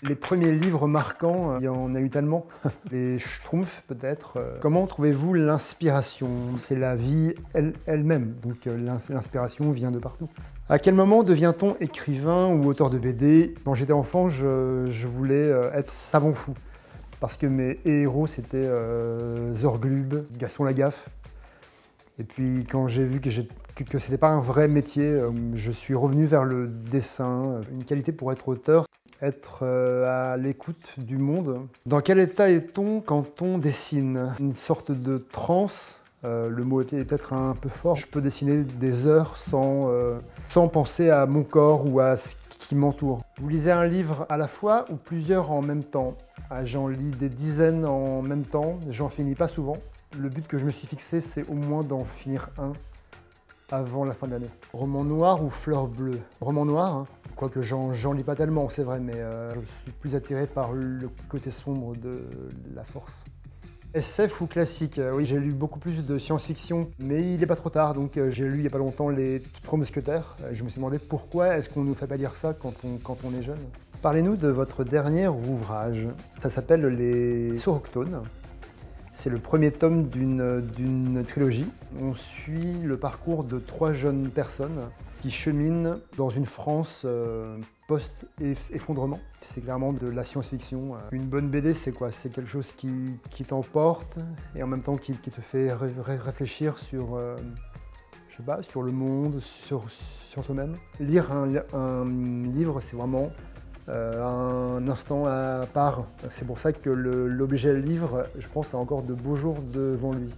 Les premiers livres marquants, il y en a eu tellement. Les Schtroumpfs peut-être. Comment trouvez-vous l'inspiration? C'est la vie elle-même, donc l'inspiration vient de partout. À quel moment devient-on écrivain ou auteur de BD? Quand j'étais enfant, je voulais être savant fou. Parce que mes héros c'était Zorglub, Gaston Lagaffe. Et puis quand j'ai vu que c'était pas un vrai métier, je suis revenu vers le dessin, une qualité pour être auteur, être à l'écoute du monde. Dans quel état est-on quand on dessine? Une sorte de transe, le mot est peut-être un peu fort. Je peux dessiner des heures sans penser à mon corps ou à ce qui m'entoure. Vous lisez un livre à la fois ou plusieurs en même temps? J'en lis des dizaines en même temps, j'en finis pas souvent. Le but que je me suis fixé, c'est au moins d'en finir un avant la fin de l'année. Roman noir ou fleur bleue? Roman noir, hein. Quoique j'en lis pas tellement, c'est vrai, mais je suis plus attiré par le côté sombre de la force. SF ou classique? Oui, j'ai lu beaucoup plus de science-fiction, mais il n'est pas trop tard, donc j'ai lu il n'y a pas longtemps Les Trois Mousquetaires. Je me suis demandé pourquoi est-ce qu'on ne nous fait pas lire ça quand on est jeune. Parlez-nous de votre dernier ouvrage. Ça s'appelle Les Saurochtones. C'est le premier tome d'une trilogie. On suit le parcours de 3 jeunes personnes qui cheminent dans une France post-effondrement. C'est clairement de la science-fiction. Une bonne BD, c'est quoi? C'est quelque chose qui t'emporte et en même temps qui te fait réfléchir sur, je sais pas, sur le monde, sur toi-même. Lire un livre, c'est vraiment un instant à part. C'est pour ça que l'objet livre, je pense, a encore de beaux jours devant lui.